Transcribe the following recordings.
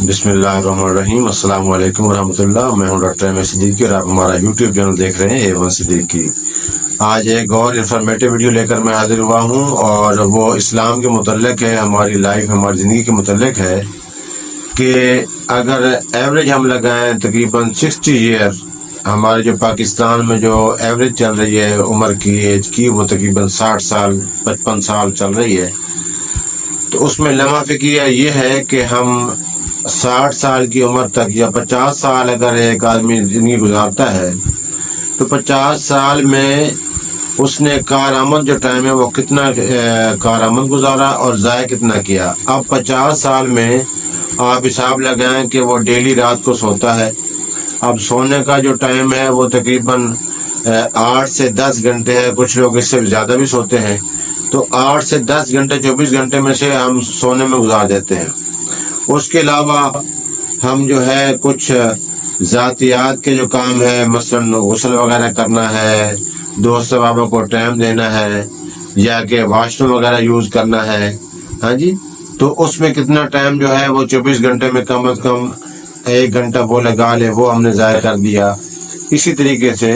بسم اللہ الرحمن الرحیم۔ السلام علیکم ورحمۃ اللہ۔ میں ہوں ڈاکٹر احمد صدیقی اور آپ ہمارا یوٹیوب چینل دیکھ رہے ہیں A1 صدیقی۔ آج ایک اور انفارمیٹیو ویڈیو لے کر میں حاضر ہوا ہوں اور وہ اسلام کے متعلق ہے، ہماری لائف ہماری زندگی کے متعلق ہے کہ اگر ایوریج ہم لگائیں تقریباً 60 ایئر، ہمارے جو پاکستان میں جو ایوریج چل رہی ہے عمر کی، ایج کی، وہ تقریباً 60 سال 55 سال چل رہی ہے، تو اس میں لمحہ فکریہ یہ ہے کہ ہم 60 سال کی عمر تک یا 50 سال اگر ایک آدمی زندگی گزارتا ہے تو 50 سال میں اس نے کارآمد جو ٹائم ہے وہ کتنا کارآمد گزارا اور ضائع کتنا کیا۔ اب 50 سال میں آپ حساب لگائیں کہ وہ ڈیلی رات کو سوتا ہے۔ اب سونے کا جو ٹائم ہے وہ تقریباً 8 سے 10 گھنٹے ہے، کچھ لوگ اس سے زیادہ بھی سوتے ہیں، تو 8 سے 10 گھنٹے 24 گھنٹے میں سے ہم سونے میں گزار دیتے ہیں۔ اس کے علاوہ ہم جو ہے کچھ ذاتیات کے جو کام ہے، مثلاً غسل وغیرہ کرنا ہے، دوست احبابوں کو ٹائم دینا ہے، یا کہ واش روم وغیرہ یوز کرنا ہے، ہاں جی، تو اس میں کتنا ٹائم جو ہے وہ 24 گھنٹے میں کم از کم 1 گھنٹہ وہ لگا لے، وہ ہم نے ضائع کر دیا۔ اسی طریقے سے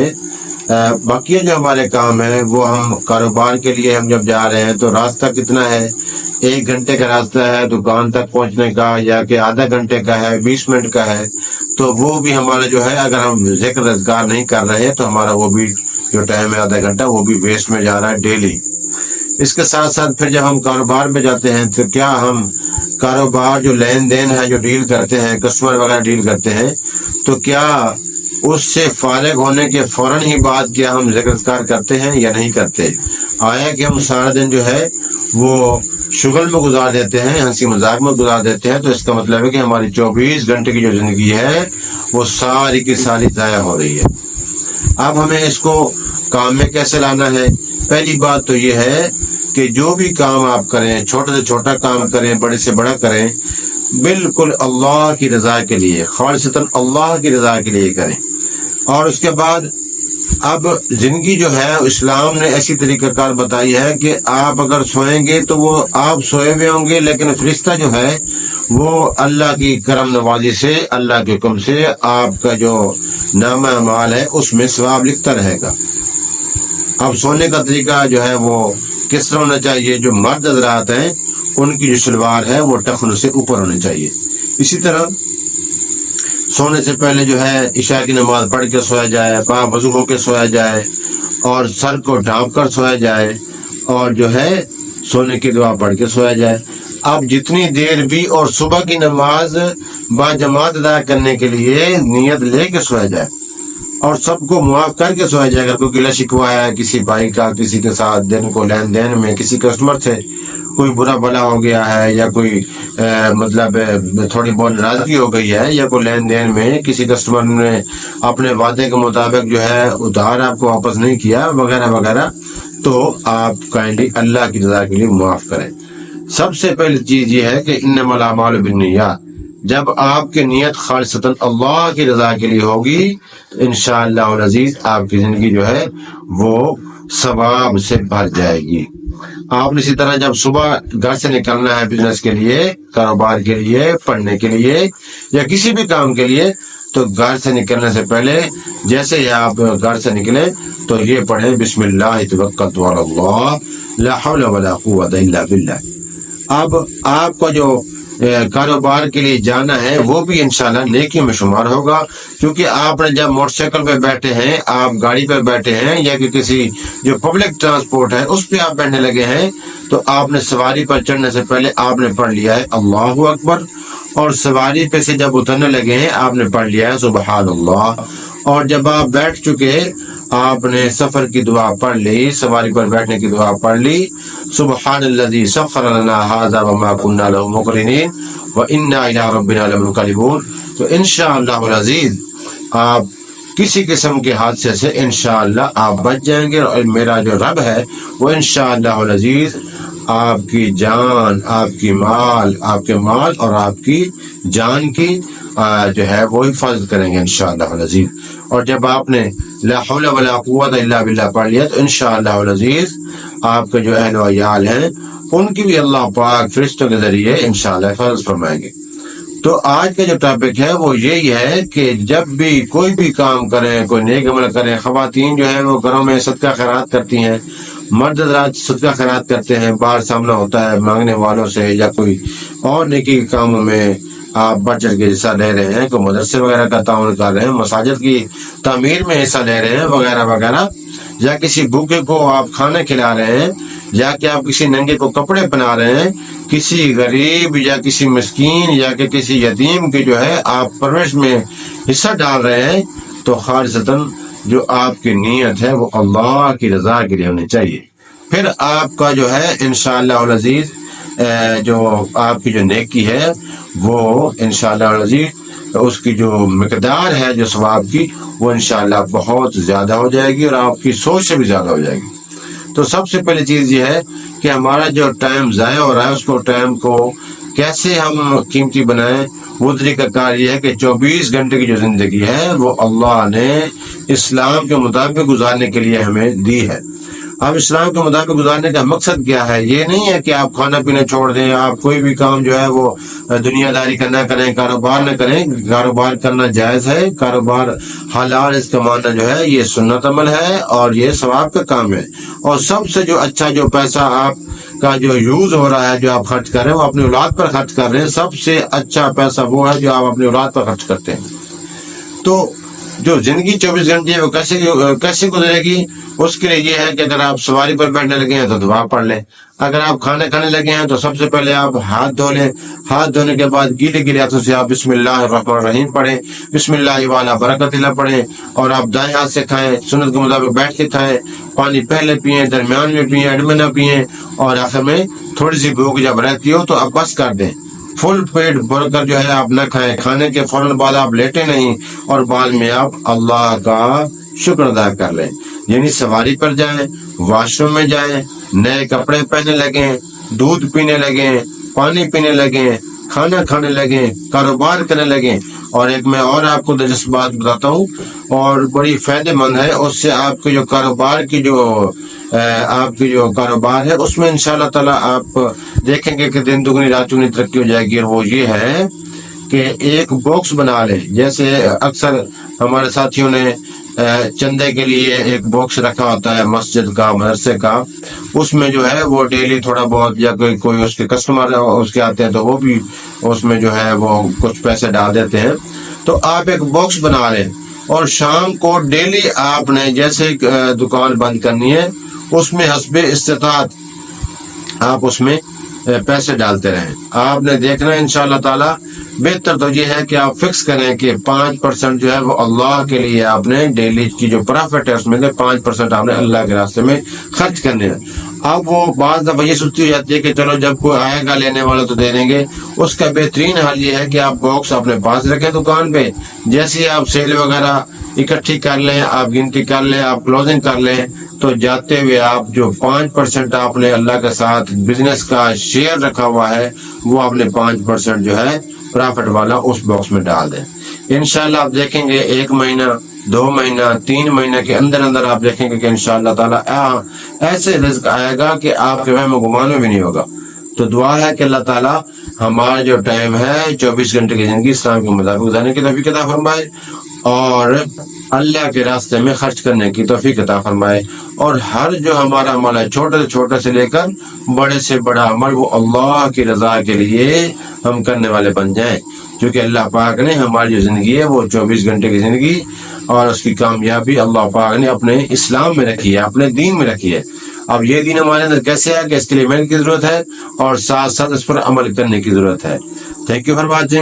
باقی جو ہمارے کام ہیں وہ ہم کاروبار کے لیے ہم جب جا رہے ہیں تو راستہ کتنا ہے، 1 گھنٹے کا راستہ ہے دکان تک پہنچنے کا، یا کہ آدھا گھنٹے کا ہے، 20 منٹ کا ہے، تو وہ بھی ہمارا جو ہے اگر ہم ذکر اذکار نہیں کر رہے ہیں تو ہمارا وہ بھی جو ٹائم ہے آدھا گھنٹہ وہ بھی ویسٹ میں جا رہا ہے ڈیلی۔ اس کے ساتھ ساتھ پھر جب ہم کاروبار میں جاتے ہیں تو کیا ہم کاروبار جو لین دین ہے، جو ڈیل کرتے ہیں، کسٹمر وغیرہ ڈیل کرتے ہیں، تو کیا اس سے فارغ ہونے کے فوراً ہی بعد کیا ہم ذکر اذکار کرتے ہیں یا نہیں کرتے؟ آیا کہ ہم سارا دن جو ہے وہ شغل میں گزار دیتے ہیں، ہنسی مذاق میں گزار دیتے ہیں، تو اس کا مطلب ہے کہ ہماری 24 گھنٹے کی جو زندگی ہے وہ ساری کی ساری ضائع ہو رہی ہے۔ اب ہمیں اس کو کام میں کیسے لانا ہے؟ پہلی بات تو یہ ہے کہ جو بھی کام آپ کریں، چھوٹا سے چھوٹا کام کریں، بڑے سے بڑا کریں، بالکل اللہ کی رضا کے لیے، خالصتاً اللہ کی رضا کے لیے کریں۔ اور اس کے بعد اب زندگی جو ہے اسلام نے ایسی طریقہ کار بتائی ہے کہ آپ اگر سوئیں گے تو وہ آپ سوئے ہوئے ہوں گے، لیکن فرشتہ جو ہے وہ اللہ کی کرم نوازی سے، اللہ کے حکم سے آپ کا جو نامہ اعمال ہے اس میں ثواب لکھتا رہے گا۔ اب سونے کا طریقہ جو ہے وہ کس طرح ہونا چاہیے؟ جو مرد حضرات ہیں ان کی جو شلوار ہے وہ ٹخنوں سے اوپر ہونی چاہیے۔ اسی طرح سونے سے پہلے جو ہے عشاء کی نماز پڑھ کے سویا جائے، پاک وضو ہو کے سویا جائے، اور سر کو ڈھانپ کر سویا جائے، اور جو ہے سونے کی دعا پڑھ کے سویا جائے۔ اب جتنی دیر بھی، اور صبح کی نماز با جماعت ادا کرنے کے لیے نیت لے کے سویا جائے، اور سب کو معاف کر کے سویا جائے۔ اگر کوئی گلہ شکوہ ہے کسی بھائی کا، کسی کے ساتھ دن کو لین دین میں کسی کسٹمر سے کوئی برا بلا ہو گیا ہے، یا کوئی مطلب تھوڑی بہت ناراضگی ہو گئی ہے، یا کوئی لین دین میں کسی کسٹمر نے اپنے وعدے کے مطابق جو ہے ادھار آپ کو واپس نہیں کیا وغیرہ وغیرہ، تو آپ کائنڈلی اللہ کی رضا کے لیے معاف کریں۔ سب سے پہلی چیز یہ ہے کہ انما الاعمال بالنیات، جب آپ کی نیت خالصتاً اللہ کی رضا کے لیے ہوگی، انشاءاللہ العزیز آپ کی زندگی جو ہے وہ ثواب سے بھر جائے گی۔ آپ نے اسی طرح جب صبح گھر سے نکلنا ہے بزنس کے لیے، کاروبار کے لیے، پڑھنے کے لیے، یا کسی بھی کام کے لیے، تو گھر سے نکلنے سے پہلے جیسے ہی آپ گھر سے نکلیں تو یہ پڑھیں بسم اللہ توکلت علی اللہ لا حول ولا قوۃ الا باللہ۔ اب آپ کا جو کاروبار کے لیے جانا ہے وہ بھی انشاءاللہ نیکی میں شمار ہوگا، کیونکہ آپ نے جب موٹر سائیکل پہ بیٹھے ہیں، آپ گاڑی پہ بیٹھے ہیں، یا کہ کسی جو پبلک ٹرانسپورٹ ہے اس پہ آپ بیٹھنے لگے ہیں، تو آپ نے سواری پر چڑھنے سے پہلے آپ نے پڑھ لیا ہے اللہ اکبر، اور سواری پہ سے جب اترنے لگے ہیں آپ نے پڑھ لیا ہے سبحان اللہ، اور جب آپ بیٹھ چکے آپ نے سفر کی دعا پڑھ لی، سواری پر بیٹھنے کی دعا پڑھ لی، سبحان الذی سخر لنا ھذا وما كنا له مقرنین وانا الی ربنا لمنقلبون۔ تو انشاءاللہ العزیز آپ کسی قسم کے حادثے سے انشاءاللہ آپ بچ جائیں گے، اور میرا جو رب ہے وہ انشاءاللہ العزیز آپ کی جان، آپ کی مال، آپ کے مال اور آپ کی جان کی جو ہے وہ حفاظت کریں گے انشاءاللہ العزیز۔ اور جب آپ نے لا حول ولا قوت الا باللہ پڑھ لیا تو انشاءاللہ العزیز آپ کے جو اہل و عیال ہیں ان کی بھی اللہ پاک فرشتوں کے ذریعے انشاءاللہ حفاظت فرمائیں گے۔ تو آج کا جو ٹاپک ہے وہ یہی ہے کہ جب بھی کوئی بھی کام کریں، کوئی نیک عمل کریں، خواتین جو ہے وہ گھروں میں صدقہ خیرات کرتی ہیں، مرد حضرات صدقہ خیرات کرتے ہیں، باہر سامنا ہوتا ہے مانگنے والوں سے، یا کوئی اور نیکی کے کاموں میں آپ بڑھ چڑھ کے حصہ لے رہے ہیں، کوئی مدرسے وغیرہ کا تعاون کر رہے ہیں، مساجد کی تعمیر میں حصہ لے رہے ہیں وغیرہ وغیرہ، یا کسی بھوکے کو آپ کھانا کھلا رہے ہیں، یا کہ آپ کسی ننگے کو کپڑے پہنا رہے ہیں، کسی غریب یا کسی مسکین یا کہ کسی یتیم کی جو ہے آپ پرورش میں حصہ ڈال رہے ہیں، تو خالصتاً جو آپ کی نیت ہے وہ اللہ کی رضا کے لیے ہونی چاہیے۔ پھر آپ کا جو ہے انشاءاللہ العزیز جو آپ کی جو نیکی ہے وہ انشاءاللہ العزیز اس کی جو مقدار ہے جو ثواب کی وہ انشاءاللہ بہت زیادہ ہو جائے گی، اور آپ کی سوچ سے بھی زیادہ ہو جائے گی۔ تو سب سے پہلی چیز یہ ہے کہ ہمارا جو ٹائم ضائع ہو رہا ہے اس کو ٹائم کو کیسے ہم قیمتی بنائیں۔ وہ طریقہ کار یہ ہے کہ 24 گھنٹے کی جو زندگی ہے وہ اللہ نے اسلام کے مطابق گزارنے کے لیے ہمیں دی ہے۔ اب اسلام کے مطابق گزارنے کا مقصد کیا ہے؟ یہ نہیں ہے کہ آپ کھانا پینا چھوڑ دیں، آپ کوئی بھی کام جو ہے وہ دنیا داری کا نہ کریں، کاروبار نہ کریں۔ کاروبار کرنا جائز ہے، کاروبار حلال اس کا معنی جو ہے یہ سنت عمل ہے اور یہ ثواب کا کام ہے۔ اور سب سے جو اچھا جو پیسہ آپ کا جو یوز ہو رہا ہے، جو آپ خرچ کر رہے ہیں وہ اپنی اولاد پر خرچ کر رہے ہیں، سب سے اچھا پیسہ وہ ہے جو آپ اپنی اولاد پر خرچ کرتے ہیں۔ تو جو زندگی 24 گھنٹے ہے وہ کیسے گزرے گی؟ اس کے لیے یہ ہے کہ اگر آپ سواری پر بیٹھنے لگے ہیں تو دعا پڑھ لیں، اگر آپ کھانا کھانے لگے ہیں تو سب سے پہلے آپ ہاتھ دھو لیں، ہاتھ دھونے کے بعد گیلے گیلے ہاتھوں سے آپ بسم اللہ الرحمن الرحیم پڑھیں، بسم اللہ والا برکت اللہ پڑھیں، اور آپ دائیں ہاتھ سے کھائیں، سنت کے مطابق بیٹھ کے کھائیں، پانی پہلے پئیں، درمیان میں پئیں، ایڈ میں نہ پئیں، اور آخر میں تھوڑی سی بھوک جب رہتی ہو تو آپ بس کر دیں۔ فل پیٹ بھر کر جو ہے آپ نہ کھائیں، کھانے کے فوراً بعد آپ لیٹیں نہیں، اور بعد میں آپ اللہ کا شکر ادا کر لیں۔ یعنی سواری پر جائیں، واش روم میں جائیں، نئے کپڑے پہننے لگیں، دودھ پینے لگیں، پانی پینے لگیں، کھانا کھانے لگیں، کاروبار کرنے لگیں۔ اور ایک میں اور آپ کو دلچسپ بات بتاتا ہوں اور بڑی فائدہ مند ہے، اس سے آپ کے جو کاروبار کی جو کاروبار ہے اس میں انشاءاللہ تعالیٰ آپ دیکھیں گے کہ دن دگنی رات چگنی ترقی ہو جائے گی۔ اور وہ یہ ہے کہ ایک باکس بنا لیں، جیسے اکثر ہمارے ساتھیوں نے چندے کے لیے ایک باکس رکھا ہوتا ہے مسجد کا، مدرسے کا، اس میں جو ہے وہ ڈیلی تھوڑا بہت، یا کوئی اس کے کسٹمر اس کے آتے ہیں تو وہ بھی اس میں جو ہے وہ کچھ پیسے ڈال دیتے ہیں۔ تو آپ ایک باکس بنا لیں، اور شام کو ڈیلی آپ نے جیسے دکان بند کرنی ہے اس میں حسب استطاعت آپ اس میں پیسے ڈالتے رہیں۔ آپ نے دیکھنا ہے انشاءاللہ تعالیٰ، بہتر تو یہ ہے کہ آپ فکس کریں کہ 5% جو ہے وہ اللہ کے لیے آپ نے ڈیلی کی جو پرافٹ ہے اس میں سے 5% آپ نے اللہ کے راستے میں خرچ کرنے ہیں۔ اب وہ بعض دفعہ یہ سوچتی ہو جاتی ہے کہ چلو جب کوئی آئے گا لینے والا تو دے دیں گے۔ اس کا بہترین حل یہ ہے کہ آپ باکس اپنے پاس رکھیں دکان پہ، جیسے آپ سیل وغیرہ اکٹھی کر لیں، آپ گنتی کر لیں، آپ کلوزنگ کر لیں، تو جاتے ہوئے آپ جو 5% آپ نے اللہ کے ساتھ بزنس کا شیئر رکھا ہوا ہے وہ آپ نے 5% جو ہے پرافٹ والا اس باکس میں ڈال دیں۔ انشاءاللہ آپ دیکھیں گے 1 مہینہ، 2 مہینہ، 3 مہینہ کے اندر اندر آپ دیکھیں گے کہ انشاءاللہ تعالیٰ ایسے رزق آئے گا کہ آپ کے وہم و گمان میں بھی نہیں ہوگا۔ تو دعا ہے کہ اللہ تعالیٰ ہمارا جو ٹائم ہے 24 گھنٹے کی زندگی اسلام کے مطابق گزارنے کی توفیق عطا فرمائے، اور اللہ کے راستے میں خرچ کرنے کی توفیق عطا فرمائے، اور ہر جو ہمارا عمل ہے چھوٹے سے چھوٹے سے لے کر بڑے سے بڑا عمل وہ اللہ کی رضا کے لیے ہم کرنے والے بن جائیں، کیونکہ اللہ پاک نے ہماری جو زندگی ہے وہ 24 گھنٹے کی زندگی اور اس کی کامیابی اللہ پاک نے اپنے اسلام میں رکھی ہے، اپنے دین میں رکھی ہے۔ اب یہ دین ہمارے اندر کیسے ہے کہ اس کے لیے محنت کی ضرورت ہے اور ساتھ ساتھ اس پر عمل کرنے کی ضرورت ہے۔ Thank you for watching.